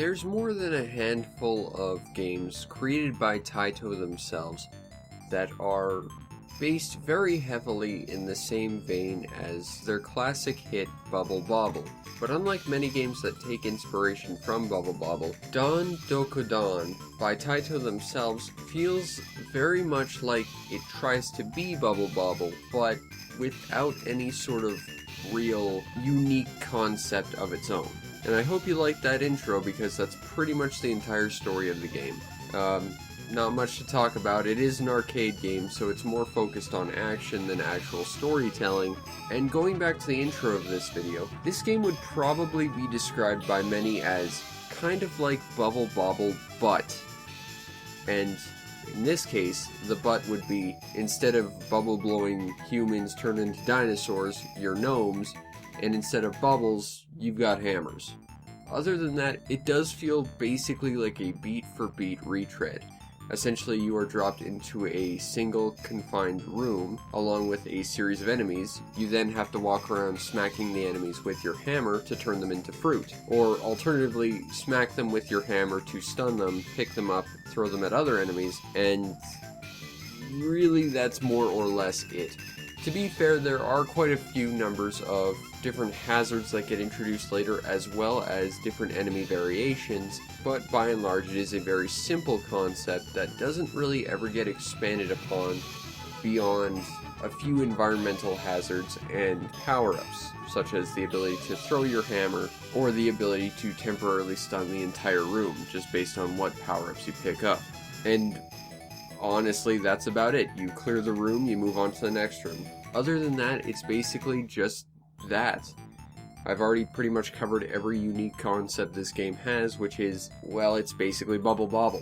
There's more than a handful of games created by Taito themselves that are based very heavily in the same vein as their classic hit Bubble Bobble. But unlike many games that take inspiration from Bubble Bobble, Don Dokudon by Taito themselves feels very much like it tries to be Bubble Bobble, but without any sort of real, unique concept of its own. And I hope you like that intro because that's pretty much the entire story of the game. Not much to talk about. It is an arcade game, so it's more focused on action than actual storytelling. And going back to the intro of this video, this game would probably be described by many as kind of like Bubble Bobble, but. And in this case, the but would be, instead of bubble-blowing humans turned into dinosaurs, you're gnomes, and instead of bubbles, you've got hammers. Other than that, it does feel basically like a beat-for-beat retread. Essentially, you are dropped into a single confined room, along with a series of enemies. You then have to walk around smacking the enemies with your hammer to turn them into fruit. Or, alternatively, smack them with your hammer to stun them, pick them up, throw them at other enemies, and really that's more or less it. To be fair, there are quite a few numbers of different hazards that get introduced later, as well as different enemy variations, but by and large it is a very simple concept that doesn't really ever get expanded upon beyond a few environmental hazards and power-ups, such as the ability to throw your hammer, or the ability to temporarily stun the entire room, just based on what power-ups you pick up. And honestly, that's about it. You clear the room, you move on to the next room. Other than that, it's basically just that. I've already pretty much covered every unique concept this game has, which is, well, it's basically Bubble Bobble.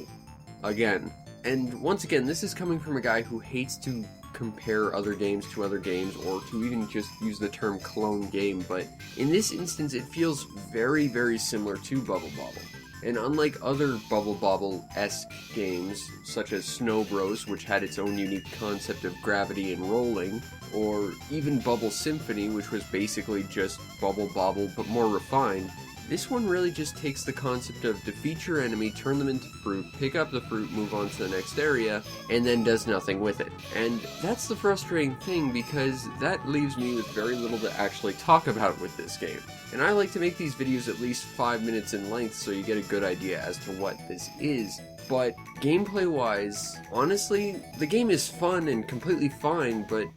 Again. And once again, this is coming from a guy who hates to compare other games to other games, or to even just use the term clone game, but in this instance it feels very, very similar to Bubble Bobble. And unlike other Bubble Bobble-esque games, such as Snow Bros, which had its own unique concept of gravity and rolling, or even Bubble Symphony, which was basically just Bubble Bobble but more refined, this one really just takes the concept of defeat your enemy, turn them into fruit, pick up the fruit, move on to the next area, and then does nothing with it. And that's the frustrating thing, because that leaves me with very little to actually talk about with this game. And I like to make these videos at least 5 minutes in length so you get a good idea as to what this is. But gameplay-wise, honestly, the game is fun and completely fine, but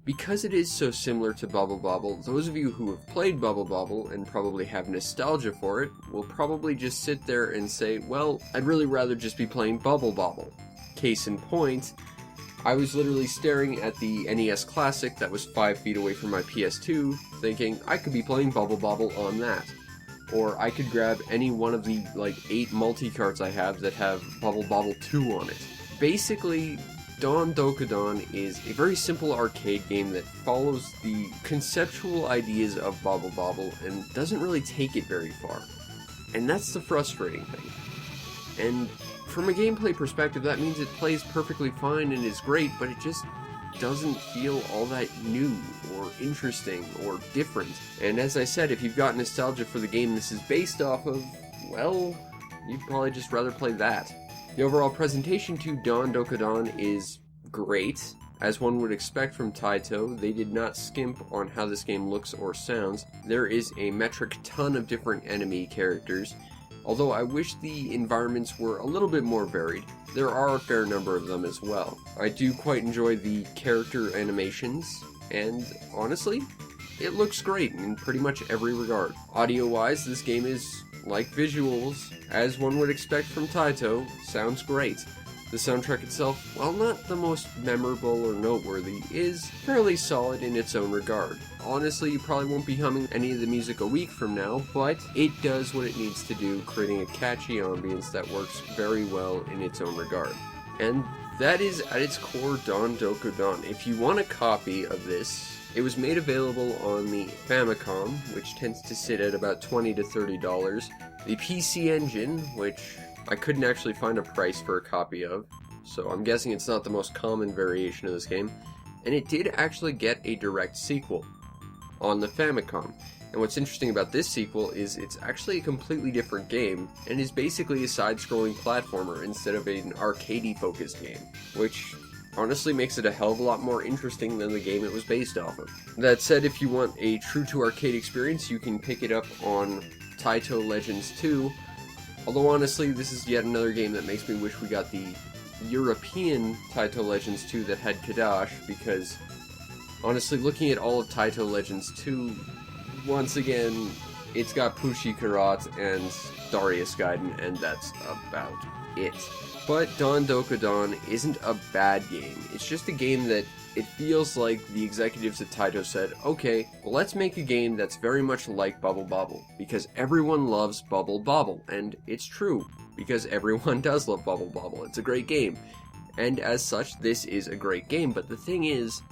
because it is so similar to Bubble Bobble, those of you who have played Bubble Bobble and probably have nostalgia for it will probably just sit there and say, well, I'd really rather just be playing Bubble Bobble. Case in point, I was literally staring at the NES Classic that was 5 feet away from my PS2, thinking I could be playing Bubble Bobble on that. Or I could grab any one of the, 8 multi-carts I have that have Bubble Bobble 2 on it. Basically, Don Dokudon is a very simple arcade game that follows the conceptual ideas of Bubble Bobble and doesn't really take it very far. And that's the frustrating thing. And from a gameplay perspective, that means it plays perfectly fine and is great, but it just doesn't feel all that new or interesting or different. And as I said, if you've got nostalgia for the game this is based off of, well, you'd probably just rather play that. The overall presentation to Don Dokudon is great. As one would expect from Taito, they did not skimp on how this game looks or sounds. There is a metric ton of different enemy characters, although I wish the environments were a little bit more varied. There are a fair number of them as well. I do quite enjoy the character animations, and honestly, it looks great in pretty much every regard. Audio-wise, this game is, like visuals, as one would expect from Taito, sounds great. The soundtrack itself, while not the most memorable or noteworthy, is fairly solid in its own regard. Honestly, you probably won't be humming any of the music a week from now, but it does what it needs to do, creating a catchy ambience that works very well in its own regard. And that is, at its core, Don Dokudon. If you want a copy of this, it was made available on the Famicom, which tends to sit at about $20 to $30. The PC Engine, which I couldn't actually find a price for a copy of, so I'm guessing it's not the most common variation of this game, and it did actually get a direct sequel on the Famicom. And what's interesting about this sequel is it's actually a completely different game, and is basically a side-scrolling platformer instead of an arcade-focused game, which honestly makes it a hell of a lot more interesting than the game it was based off of. That said, if you want a true-to-arcade experience, you can pick it up on Taito Legends 2, although honestly, this is yet another game that makes me wish we got the European Taito Legends 2 that had Kadash, because honestly, looking at all of Taito Legends 2, once again, it's got Pushi Karat and Darius Gaiden, and that's about it. But Don Dokkan isn't a bad game. It's just a game that it feels like the executives at Taito said, okay, well, let's make a game that's very much like Bubble Bobble, because everyone loves Bubble Bobble, and it's true, because everyone does love Bubble Bobble. It's a great game, and as such, this is a great game, but the thing is,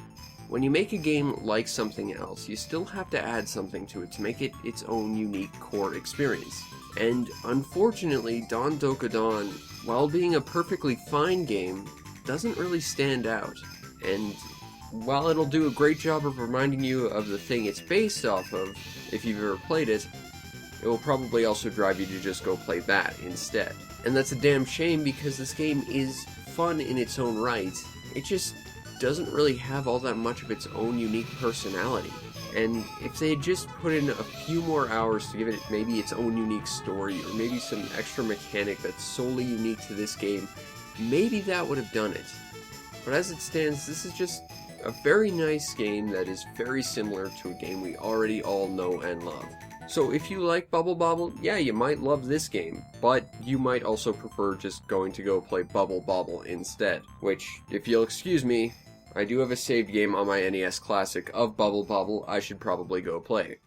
when you make a game like something else, you still have to add something to it to make it its own unique core experience. And unfortunately, Don Dokkan, while being a perfectly fine game, doesn't really stand out. And while it'll do a great job of reminding you of the thing it's based off of, if you've ever played it, it will probably also drive you to just go play that instead. And that's a damn shame, because this game is fun in its own right. It just doesn't really have all that much of its own unique personality. And if they had just put in a few more hours to give it maybe its own unique story, or maybe some extra mechanic that's solely unique to this game, maybe that would have done it. But as it stands, this is just a very nice game that is very similar to a game we already all know and love. So if you like Bubble Bobble, yeah, you might love this game, but you might also prefer just going to go play Bubble Bobble instead, which, if you'll excuse me, I do have a saved game on my NES Classic of Bubble Bobble I should probably go play.